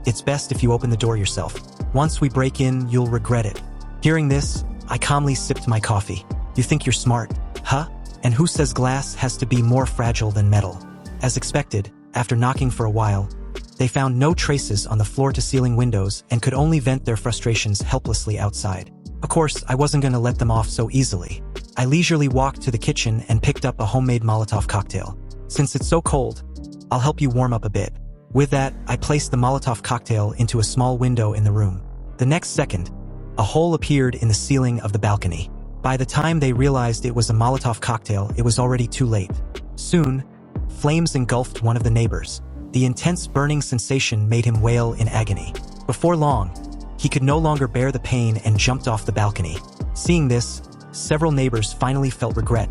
It's best if you open the door yourself. Once we break in, you'll regret it." Hearing this, I calmly sipped my coffee. "You think you're smart, huh? And who says glass has to be more fragile than metal?" As expected, after knocking for a while, they found no traces on the floor-to-ceiling windows and could only vent their frustrations helplessly outside. Of course, I wasn't going to let them off so easily. I leisurely walked to the kitchen and picked up a homemade Molotov cocktail. "Since it's so cold, I'll help you warm up a bit." With that, I placed the Molotov cocktail into a small window in the room. The next second, a hole appeared in the ceiling of the balcony. By the time they realized it was a Molotov cocktail, it was already too late. Soon, flames engulfed one of the neighbors. The intense burning sensation made him wail in agony. Before long, he could no longer bear the pain and jumped off the balcony. Seeing this, several neighbors finally felt regret,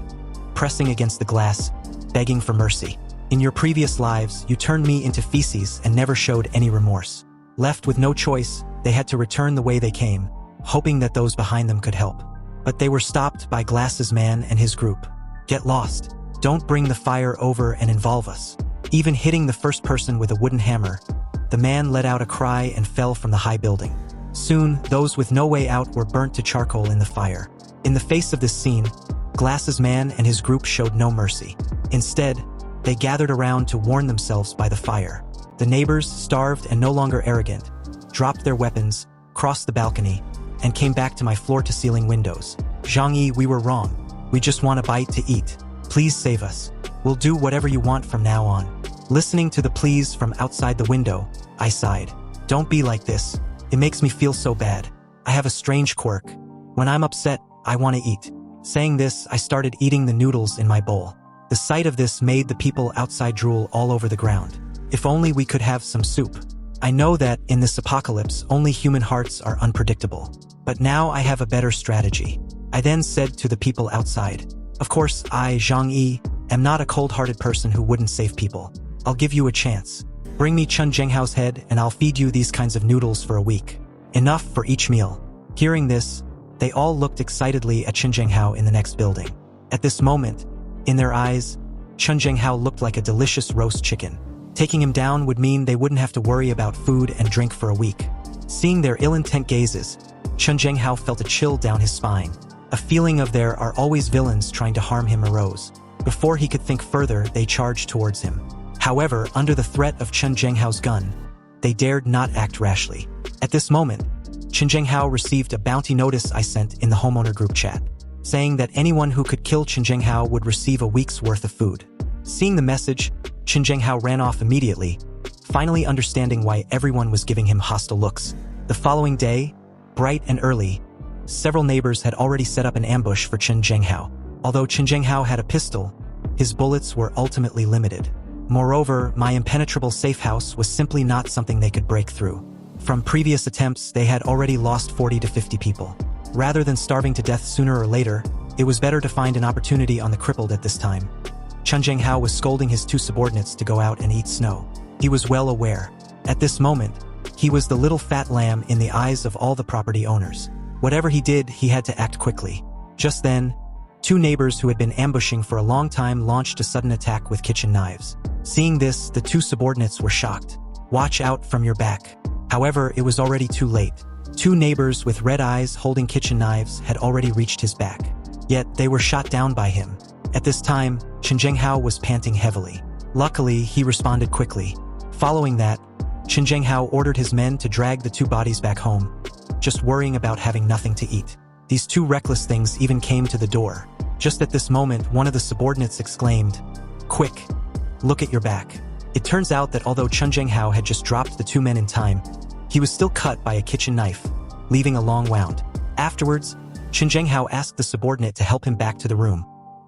pressing against the glass, begging for mercy. "In your previous lives, you turned me into feces and never showed any remorse." Left with no choice, they had to return the way they came, hoping that those behind them could help. But they were stopped by Glass's man and his group. "Get lost. Don't bring the fire over and involve us." Even hitting the first person with a wooden hammer, the man let out a cry and fell from the high building. Soon, those with no way out were burnt to charcoal in the fire. In the face of this scene, Glass's man and his group showed no mercy. Instead, they gathered around to warm themselves by the fire. The neighbors, starved and no longer arrogant, dropped their weapons, crossed the balcony, and came back to my floor-to-ceiling windows. "Zhang Yi, we were wrong. We just want a bite to eat. Please save us. We'll do whatever you want from now on." Listening to the pleas from outside the window, I sighed. "Don't be like this. It makes me feel so bad. I have a strange quirk. When I'm upset, I want to eat." Saying this, I started eating the noodles in my bowl. The sight of this made the people outside drool all over the ground. If only we could have some soup. I know that, in this apocalypse, only human hearts are unpredictable. But now I have a better strategy. I then said to the people outside, "Of course, I, Zhang Yi, am not a cold-hearted person who wouldn't save people. I'll give you a chance. Bring me Chen Zhenghao's head and I'll feed you these kinds of noodles for a week. Enough for each meal." Hearing this, they all looked excitedly at Chen Zhenghao in the next building. At this moment, in their eyes, Chen Zhenghao looked like a delicious roast chicken. Taking him down would mean they wouldn't have to worry about food and drink for a week. Seeing their ill-intent gazes, Chen Zhenghao felt a chill down his spine. A feeling of "there are always villains trying to harm him" arose. Before he could think further, they charged towards him. However, under the threat of Chen Zhenghao's gun, they dared not act rashly. At this moment, Chen Zhenghao received a bounty notice I sent in the homeowner group chat, saying that anyone who could kill Chen Zhenghao would receive a week's worth of food. Seeing the message, Chen Zhenghao ran off immediately, finally understanding why everyone was giving him hostile looks. The following day, bright and early, several neighbors had already set up an ambush for Chen Zhenghao. Although Chen Zhenghao had a pistol, his bullets were ultimately limited. Moreover, my impenetrable safe house was simply not something they could break through. From previous attempts, they had already lost 40 to 50 people. Rather than starving to death sooner or later, it was better to find an opportunity on the crippled at this time. Chen Zhenghao was scolding his two subordinates to go out and eat snow. He was well aware. At this moment, he was the little fat lamb in the eyes of all the property owners. Whatever he did, he had to act quickly. Just then, two neighbors who had been ambushing for a long time launched a sudden attack with kitchen knives. Seeing this, the two subordinates were shocked. "Watch out from your back." However, it was already too late. Two neighbors with red eyes holding kitchen knives had already reached his back. Yet, they were shot down by him. At this time, Chen Zhenghao was panting heavily. Luckily, he responded quickly. Following that, Chen Zhenghao ordered his men to drag the two bodies back home, just worrying about having nothing to eat. These two reckless things even came to the door. Just at this moment, one of the subordinates exclaimed, "Quick, look at your back." It turns out that although Chen Zhenghao had just dropped the two men in time, he was still cut by a kitchen knife, leaving a long wound. Afterwards, Chen Zhenghao asked the subordinate to help him back to the room,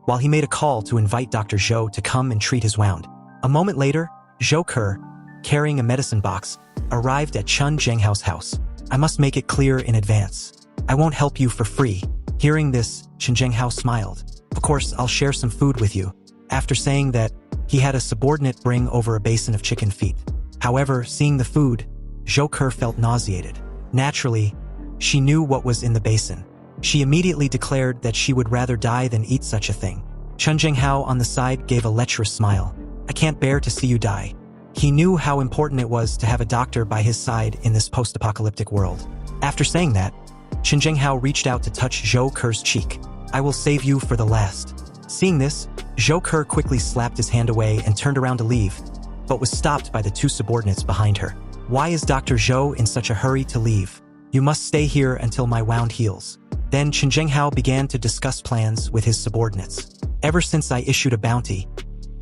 while he made a call to invite Dr. Zhou to come and treat his wound. A moment later, Zhou Ke, carrying a medicine box, arrived at Chen Zhenghao's house. "I must make it clear in advance. I won't help you for free." Hearing this, Chen Zhenghao smiled. "Of course, I'll share some food with you." After saying that, he had a subordinate bring over a basin of chicken feet. However, seeing the food, Zhou Ke felt nauseated. Naturally, she knew what was in the basin. She immediately declared that she would rather die than eat such a thing. Chen Zhenghao on the side gave a lecherous smile. "I can't bear to see you die. He knew how important it was to have a doctor by his side in this post-apocalyptic world. After saying that, Chen Zhenghao reached out to touch Zhou Ke's cheek. "I will save you for the last." Seeing this, Zhou Ke quickly slapped his hand away and turned around to leave, but was stopped by the two subordinates behind her. "Why is Dr. Zhou in such a hurry to leave? You must stay here until my wound heals." Then Chen Zhenghao began to discuss plans with his subordinates. Ever since I issued a bounty,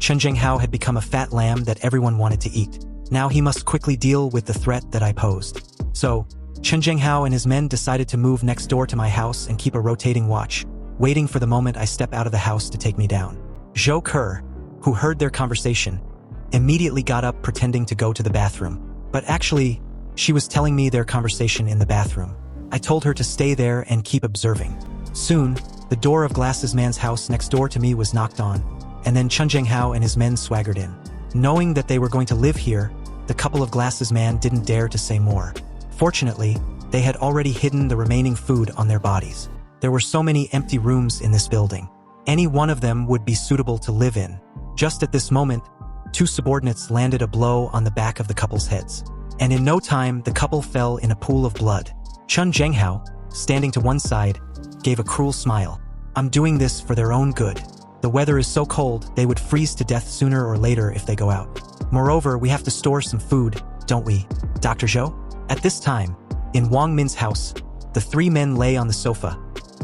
Chen Zhenghao had become a fat lamb that everyone wanted to eat. Now he must quickly deal with the threat that I posed. So, Chen Zhenghao and his men decided to move next door to my house and keep a rotating watch, waiting for the moment I step out of the house to take me down. Zhou Ke, who heard their conversation, immediately got up pretending to go to the bathroom. But actually, she was telling me their conversation in the bathroom. I told her to stay there and keep observing. Soon, the door of Glasses Man's house next door to me was knocked on, and then Chen Zhenghao and his men swaggered in. Knowing that they were going to live here, the couple of Glasses Man didn't dare to say more. Fortunately, they had already hidden the remaining food on their bodies. There were so many empty rooms in this building. Any one of them would be suitable to live in. Just at this moment, two subordinates landed a blow on the back of the couple's heads. And in no time, the couple fell in a pool of blood. Chen Zhenghao, standing to one side, gave a cruel smile. "I'm doing this for their own good. The weather is so cold, they would freeze to death sooner or later if they go out. Moreover, we have to store some food, don't we, Dr. Zhou?" At this time, in Wang Min's house, the three men lay on the sofa,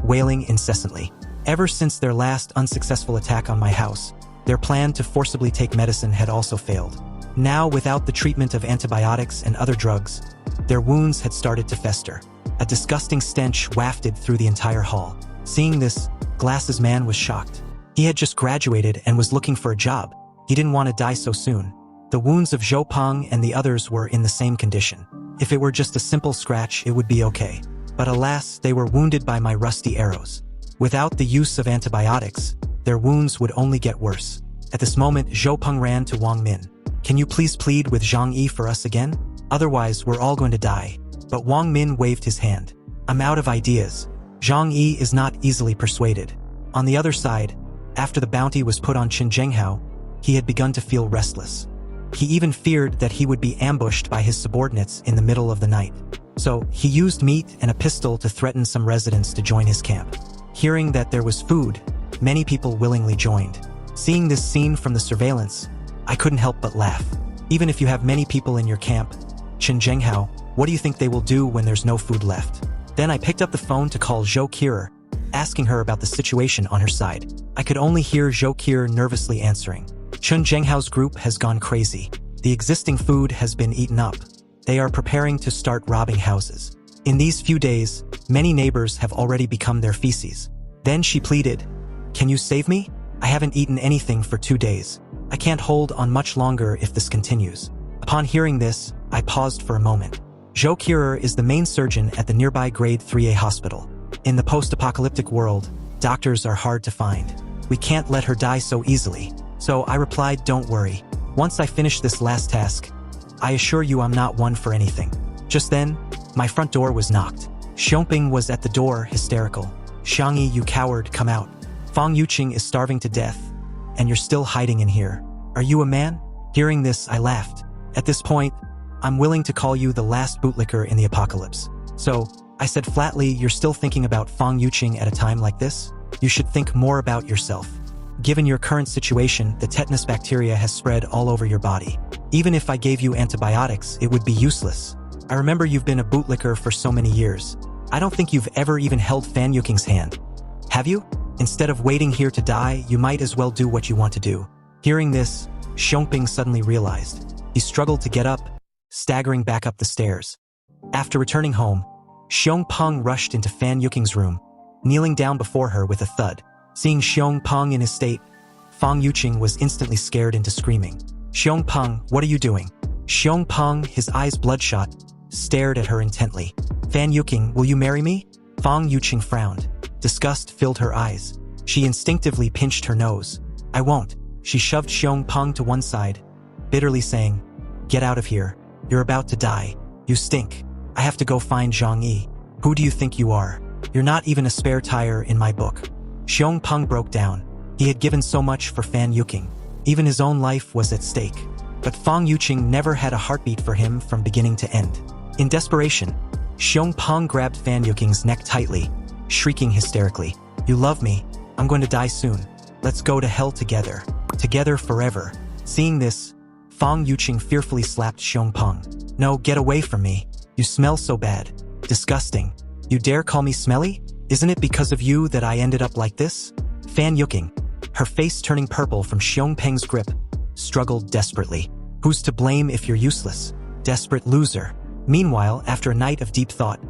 wailing incessantly. Ever since their last unsuccessful attack on my house, their plan to forcibly take medicine had also failed. Now, without the treatment of antibiotics and other drugs, their wounds had started to fester. A disgusting stench wafted through the entire hall. Seeing this, Glasses Man was shocked. He had just graduated and was looking for a job. He didn't want to die so soon. The wounds of Zhou Peng and the others were in the same condition. If it were just a simple scratch, it would be okay. But alas, they were wounded by my rusty arrows. Without the use of antibiotics, their wounds would only get worse. At this moment, Zhou Peng ran to Wang Min. "Can you please plead with Zhang Yi for us again? Otherwise, we're all going to die." But Wang Min waved his hand. "I'm out of ideas. Zhang Yi is not easily persuaded." On the other side, after the bounty was put on Chen Zhenghao, he had begun to feel restless. He even feared that he would be ambushed by his subordinates in the middle of the night. So, he used meat and a pistol to threaten some residents to join his camp. Hearing that there was food, many people willingly joined. Seeing this scene from the surveillance, I couldn't help but laugh. Even if you have many people in your camp, Chen Zhenghao, what do you think they will do when there's no food left? Then I picked up the phone to call Zhou Ke, asking her about the situation on her side. I could only hear Zhou Ke nervously answering. "Chen Zhenghao's group has gone crazy. The existing food has been eaten up. They are preparing to start robbing houses. In these few days, many neighbors have already become their feces." Then she pleaded, "Can you save me? I haven't eaten anything for 2 days. I can't hold on much longer if this continues." Upon hearing this, I paused for a moment. Zhou Ke is the main surgeon at the nearby Grade 3A hospital. In the post-apocalyptic world, doctors are hard to find. We can't let her die so easily. So I replied, "Don't worry. Once I finish this last task, I assure you I'm not one for anything." Just then, my front door was knocked. Xiongping was at the door, hysterical. "Xiangyi, you coward, come out. Fang Yuqing is starving to death, and you're still hiding in here. Are you a man?" Hearing this, I laughed. At this point, I'm willing to call you the last bootlicker in the apocalypse. So, I said flatly, "You're still thinking about Fang Yuqing at a time like this? You should think more about yourself. Given your current situation, the tetanus bacteria has spread all over your body. Even if I gave you antibiotics, it would be useless. I remember you've been a bootlicker for so many years. I don't think you've ever even held Fan Yuqing's hand. Have you? Instead of waiting here to die, you might as well do what you want to do." Hearing this, Xiongping suddenly realized. He struggled to get up, staggering back up the stairs. After returning home, Xiongpeng rushed into Fan Yuqing's room, kneeling down before her with a thud. Seeing Xiongpeng in his state, Fang Yuqing was instantly scared into screaming. "Xiongpeng, what are you doing?" Xiongpeng, his eyes bloodshot, stared at her intently. "Fan Yuqing, will you marry me?" Fang Yuqing frowned. Disgust filled her eyes. She instinctively pinched her nose. "I won't." She shoved Xiongpeng to one side, bitterly saying, "Get out of here. You're about to die. You stink. I have to go find Zhang Yi. Who do you think you are? You're not even a spare tire in my book." Xiongpeng broke down. He had given so much for Fan Yuqing. Even his own life was at stake. but Fang Yuqing never had a heartbeat for him from beginning to end. In desperation, Xiong Peng grabbed Fan Yuqing's neck tightly, shrieking hysterically, "You love me, I'm going to die soon. Let's go to hell together. Together forever." Seeing this, Fang Yuqing fearfully slapped Xiong Peng. "No, get away from me. You smell so bad. Disgusting. You dare call me smelly? Isn't it because of you that I ended up like this?" Fan Yuqing, her face turning purple from Xiong Peng's grip, struggled desperately. "Who's to blame if you're useless? Desperate loser." Meanwhile, after a night of deep thought,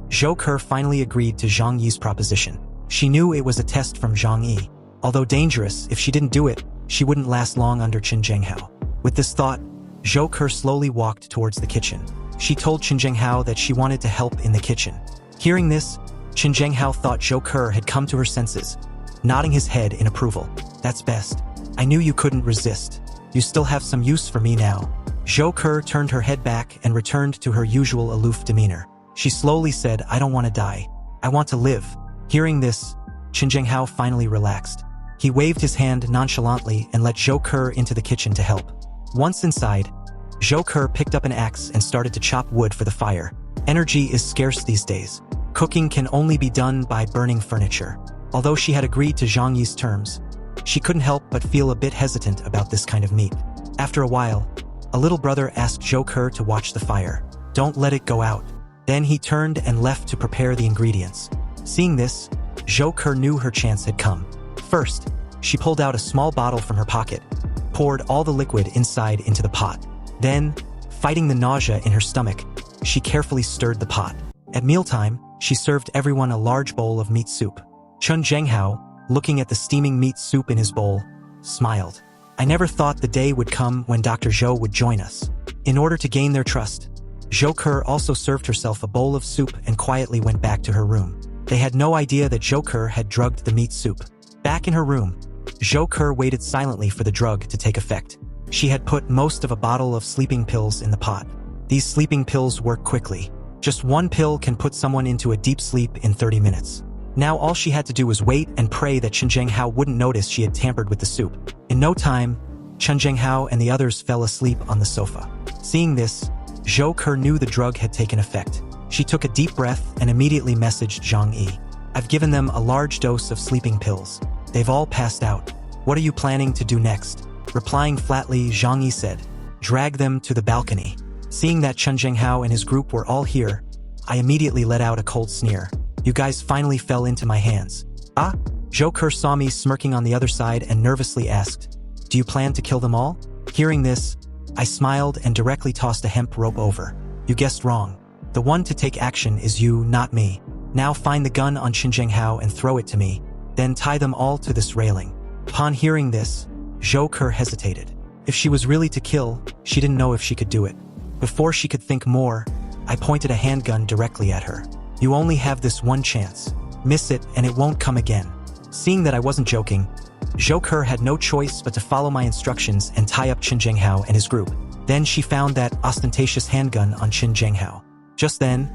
Zhou Ke finally agreed to Zhang Yi's proposition. She knew it was a test from Zhang Yi. Although dangerous, if she didn't do it, she wouldn't last long under Qin Zhenghao. With this thought, Zhou Ke slowly walked towards the kitchen. She told Qin Zhenghao that she wanted to help in the kitchen. Hearing this, Qin Zhenghao thought Zhou Ke had come to her senses, nodding his head in approval. "That's best. I knew you couldn't resist. You still have some use for me now." Zhou Ke turned her head back and returned to her usual aloof demeanor. She slowly said, "I don't want to die. I want to live." Hearing this, Qin Zhenghao finally relaxed. He waved his hand nonchalantly and let Zhou Ke into the kitchen to help. Once inside, Zhou Ke picked up an axe and started to chop wood for the fire. Energy is scarce these days. Cooking can only be done by burning furniture. Although she had agreed to Zhang Yi's terms, she couldn't help but feel a bit hesitant about this kind of meat. After a while, a little brother asked Zhou Ke to watch the fire. "Don't let it go out." Then he turned and left to prepare the ingredients. Seeing this, Zhou Ke knew her chance had come. First, she pulled out a small bottle from her pocket, poured all the liquid inside into the pot. Then, fighting the nausea in her stomach, she carefully stirred the pot. At mealtime, she served everyone a large bowl of meat soup. Qin Zhenghao, looking at the steaming meat soup in his bowl, smiled. "I never thought the day would come when Dr. Zhou would join us." In order to gain their trust, Zhou Ke also served herself a bowl of soup and quietly went back to her room. They had no idea that Zhou Ke had drugged the meat soup. Back in her room, Zhou Ke waited silently for the drug to take effect. She had put most of a bottle of sleeping pills in the pot. These sleeping pills work quickly. Just one pill can put someone into a deep sleep in 30 minutes. Now all she had to do was wait and pray that Qin Zhenghao wouldn't notice she had tampered with the soup. In no time, Qin Zhenghao and the others fell asleep on the sofa. Seeing this, Zhou Ke knew the drug had taken effect. She took a deep breath and immediately messaged Zhang Yi. "I've given them a large dose of sleeping pills. They've all passed out. What are you planning to do next?" Replying flatly, Zhang Yi said, "Drag them to the balcony." Seeing that Qin Zhenghao and his group were all here, I immediately let out a cold sneer. "You guys finally fell into my hands." "Ah?" Zhou Ke saw me smirking on the other side and nervously asked, "Do you plan to kill them all?" Hearing this, I smiled and directly tossed a hemp rope over. "You guessed wrong. The one to take action is you, not me. Now find the gun on Qin Zhenghao and throw it to me, then tie them all to this railing." Upon hearing this, Zhou Ke hesitated. If she was really to kill, she didn't know if she could do it. Before she could think more, I pointed a handgun directly at her. "You only have this one chance. Miss it and it won't come again." Seeing that I wasn't joking, Zhou Ke had no choice but to follow my instructions and tie up Qin Zhenghao and his group. Then she found that ostentatious handgun on Qin Zhenghao. Just then,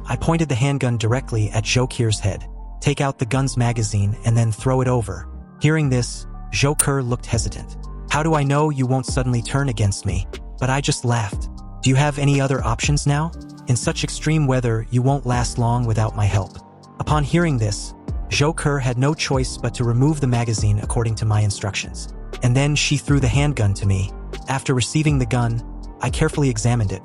I pointed the handgun directly at Zhou Ke's head. "Take out the gun's magazine and then throw it over." Hearing this, Zhou Ke looked hesitant. "How do I know you won't suddenly turn against me?" But I just laughed. "Do you have any other options now? In such extreme weather, you won't last long without my help." Upon hearing this, Zhou Ke had no choice but to remove the magazine according to my instructions. And then she threw the handgun to me. After receiving the gun, I carefully examined it,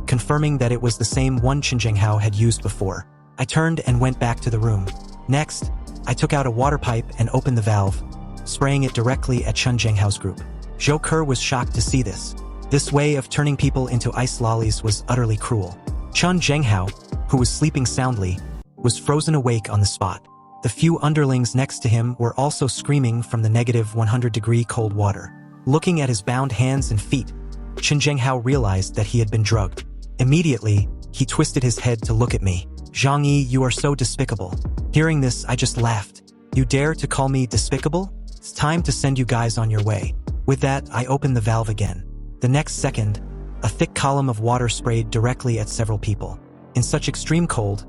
confirming that it was the same one Qin Zhenghao had used before. I turned and went back to the room. Next, I took out a water pipe and opened the valve, spraying it directly at Qin Zhenghao's group. Zhou Ke was shocked to see this. This way of turning people into ice lollies was utterly cruel. Qin Zhenghao, who was sleeping soundly, was frozen awake on the spot. The few underlings next to him were also screaming from the negative 100-degree cold water. Looking at his bound hands and feet, Qin Zhenghao realized that he had been drugged. Immediately, he twisted his head to look at me. "Zhang Yi, you are so despicable." Hearing this, I just laughed. "You dare to call me despicable? It's time to send you guys on your way." With that, I opened the valve again. The next second, a thick column of water sprayed directly at several people. In such extreme cold,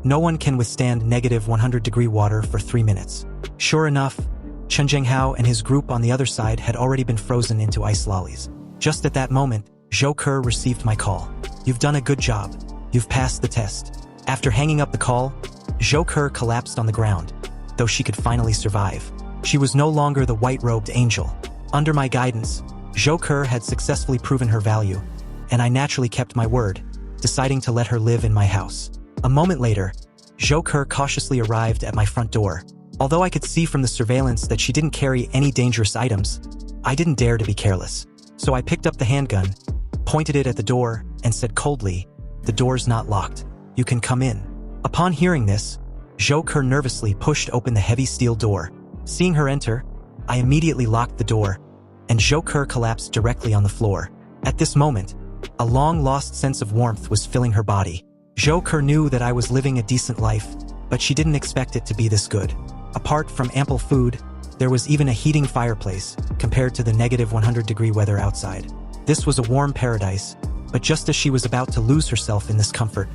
no one can withstand negative 100-degree water for 3 minutes. Sure enough, Qin Zhenghao and his group on the other side had already been frozen into ice lollies. Just at that moment, Zhou Ke received my call. You've done a good job. You've passed the test. After hanging up the call, Zhou Ke collapsed on the ground, though she could finally survive. She was no longer the white-robed angel. Under my guidance, Zhou Ke had successfully proven her value, and I naturally kept my word, deciding to let her live in my house. A moment later, Zhou Ke cautiously arrived at my front door. Although I could see from the surveillance that she didn't carry any dangerous items, I didn't dare to be careless. So I picked up the handgun, pointed it at the door, and said coldly, "The door's not locked. You can come in." Upon hearing this, Zhou Ke nervously pushed open the heavy steel door. Seeing her enter, I immediately locked the door, and Zhou Ke collapsed directly on the floor. At this moment, a long-lost sense of warmth was filling her body. Zhou Ke knew that I was living a decent life, but she didn't expect it to be this good. Apart from ample food, there was even a heating fireplace compared to the negative 100-degree weather outside. This was a warm paradise, but just as she was about to lose herself in this comfort,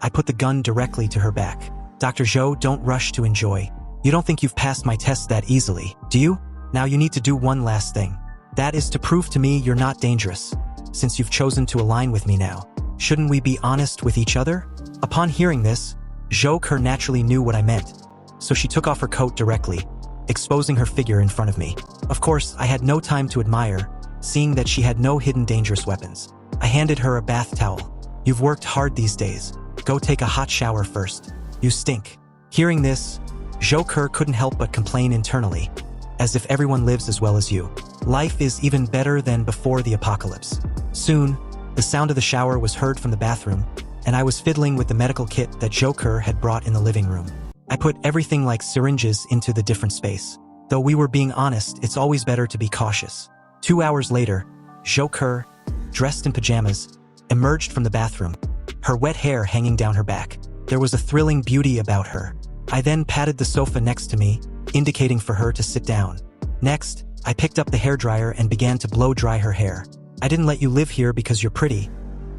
I put the gun directly to her back. "Dr. Zhou, don't rush to enjoy. You don't think you've passed my test that easily, do you? Now you need to do one last thing. That is to prove to me you're not dangerous. Since you've chosen to align with me now, shouldn't we be honest with each other?" Upon hearing this, Zhou Ke naturally knew what I meant, so she took off her coat directly, exposing her figure in front of me. Of course, I had no time to admire, seeing that she had no hidden dangerous weapons. I handed her a bath towel. "You've worked hard these days. Go take a hot shower first. You stink." Hearing this, Zhou Ke couldn't help but complain internally, as if everyone lives as well as you. Life is even better than before the apocalypse. Soon, the sound of the shower was heard from the bathroom, and I was fiddling with the medical kit that Zhou Ke had brought in the living room. I put everything like syringes into the different space. Though we were being honest, it's always better to be cautious. 2 hours later, Zhou Ke, dressed in pajamas, emerged from the bathroom, her wet hair hanging down her back. There was a thrilling beauty about her. I then patted the sofa next to me, indicating for her to sit down. Next, I picked up the hairdryer and began to blow dry her hair. "I didn't let you live here because you're pretty,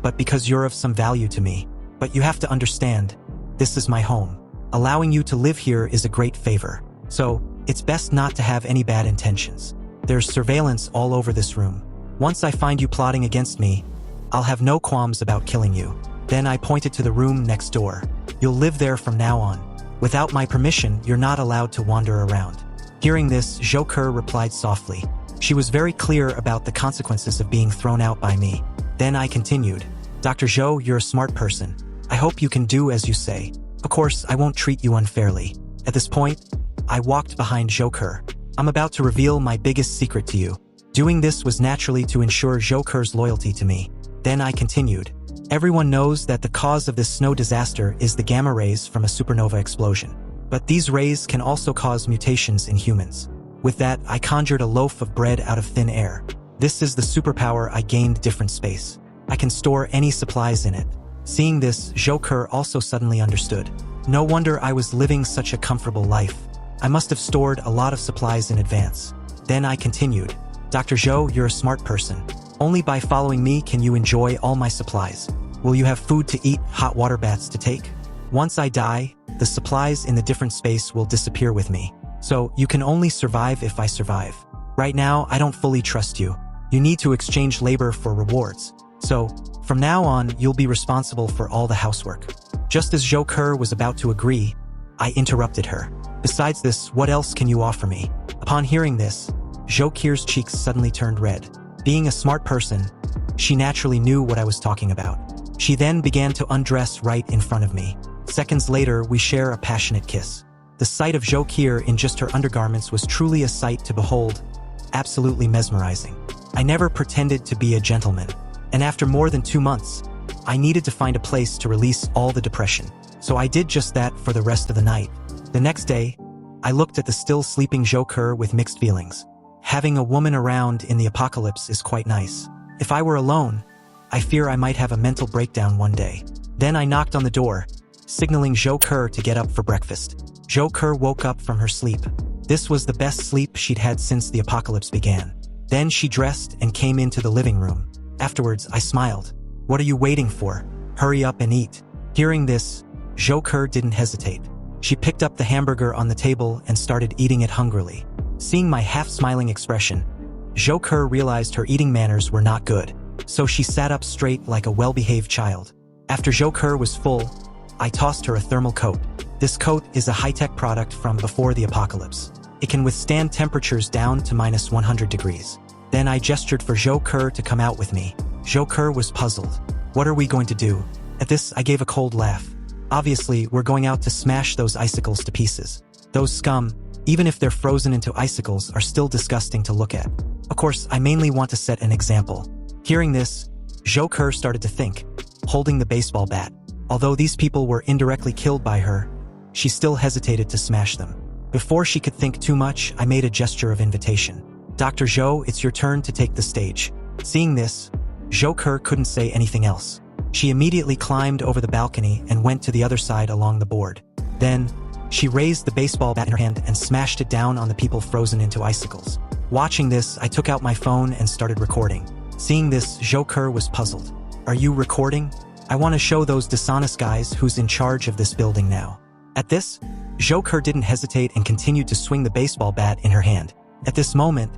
but because you're of some value to me. But you have to understand, this is my home. Allowing you to live here is a great favor. So, it's best not to have any bad intentions. There's surveillance all over this room. Once I find you plotting against me, I'll have no qualms about killing you." Then I pointed to the room next door. "You'll live there from now on. Without my permission, you're not allowed to wander around." Hearing this, Zhou Ke replied softly. She was very clear about the consequences of being thrown out by me. Then I continued, "Dr. Zhou, you're a smart person. I hope you can do as you say. Of course, I won't treat you unfairly." At this point, I walked behind Zhou Ke. "I'm about to reveal my biggest secret to you." Doing this was naturally to ensure Zhou Ke's loyalty to me. Then I continued, "Everyone knows that the cause of this snow disaster is the gamma rays from a supernova explosion. But these rays can also cause mutations in humans. With that, I conjured a loaf of bread out of thin air. This is the superpower I gained different space. I can store any supplies in it." Seeing this, Zhou Ke also suddenly understood. No wonder I was living such a comfortable life. I must have stored a lot of supplies in advance. Then I continued, "Dr. Zhou, you're a smart person. Only by following me can you enjoy all my supplies. Will you have food to eat, hot water baths to take? Once I die, the supplies in the different space will disappear with me. So you can only survive if I survive. Right now, I don't fully trust you. You need to exchange labor for rewards. So, from now on, you'll be responsible for all the housework." Just as Zhou Ke was about to agree, I interrupted her. "Besides this, what else can you offer me?" Upon hearing this, Zhou Ke's cheeks suddenly turned red. Being a smart person, she naturally knew what I was talking about. She then began to undress right in front of me. Seconds later, we share a passionate kiss. The sight of Zhou Ke in just her undergarments was truly a sight to behold, absolutely mesmerizing. I never pretended to be a gentleman, and after more than 2 months, I needed to find a place to release all the depression. So I did just that for the rest of the night. The next day, I looked at the still sleeping Zhou Ke with mixed feelings. Having a woman around in the apocalypse is quite nice. If I were alone, I fear I might have a mental breakdown one day. Then I knocked on the door, signaling Zhou Ke to get up for breakfast. Zhou Ke woke up from her sleep. This was the best sleep she'd had since the apocalypse began. Then she dressed and came into the living room. Afterwards, I smiled. "What are you waiting for? Hurry up and eat." Hearing this, Zhou Ke didn't hesitate. She picked up the hamburger on the table and started eating it hungrily. Seeing my half-smiling expression, Zhou Ke realized her eating manners were not good, so she sat up straight like a well-behaved child. After Zhou Ke was full, I tossed her a thermal coat. This coat is a high-tech product from before the apocalypse. It can withstand temperatures down to -100 degrees. Then I gestured for Zhou Ke to come out with me. Zhou Ke was puzzled. What are we going to do? At this, I gave a cold laugh. Obviously, we're going out to smash those icicles to pieces. Those scum, even if they're frozen into icicles, are still disgusting to look at. Of course, I mainly want to set an example. Hearing this, Zhou Ke started to think, holding the baseball bat. Although these people were indirectly killed by her, she still hesitated to smash them. Before she could think too much, I made a gesture of invitation. Dr. Zhou, it's your turn to take the stage. Seeing this, Zhou Ke couldn't say anything else. She immediately climbed over the balcony and went to the other side along the board. Then, she raised the baseball bat in her hand and smashed it down on the people frozen into icicles. Watching this, I took out my phone and started recording. Seeing this, Zhou Ke was puzzled. Are you recording? I want to show those dishonest guys who's in charge of this building now. At this, Zhou Ke didn't hesitate and continued to swing the baseball bat in her hand. At this moment,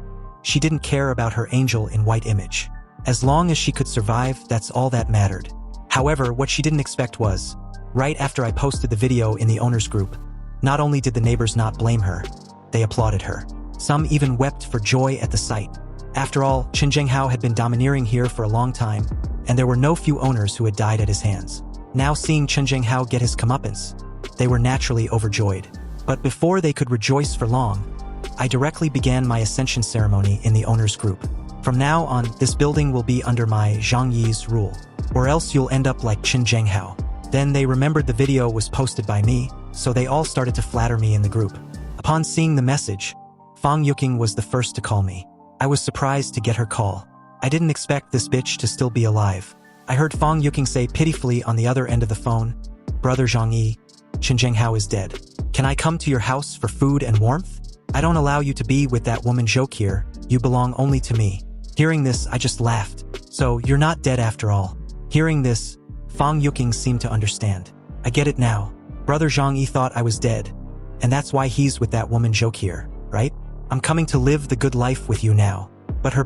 she didn't care about her angel in white image. As long as she could survive, that's all that mattered. However, what she didn't expect was, right after I posted the video in the owners group, not only did the neighbors not blame her, they applauded her. Some even wept for joy at the sight. After all, Chen Zhenghao had been domineering here for a long time, and there were no few owners who had died at his hands. Now seeing Chen Zhenghao get his comeuppance, they were naturally overjoyed. But before they could rejoice for long, I directly began my ascension ceremony in the owners group. From now on, this building will be under my Zhang Yi's rule, or else you'll end up like Chen Zhenghao. Then they remembered the video was posted by me, so they all started to flatter me in the group. Upon seeing the message, Fang Yuqing was the first to call me. I was surprised to get her call. I didn't expect this bitch to still be alive. I heard Fang Yuqing say pitifully on the other end of the phone, "Brother Zhang Yi, Chen Zhenghao is dead. Can I come to your house for food and warmth? I don't allow you to be with that woman Zhou here. You belong only to me." Hearing this, I just laughed. So, you're not dead after all. Hearing this, Fang Yuqing seemed to understand. I get it now. Brother Zhang Yi thought I was dead, and that's why he's with that woman Zhou here, right? I'm coming to live the good life with you now. But her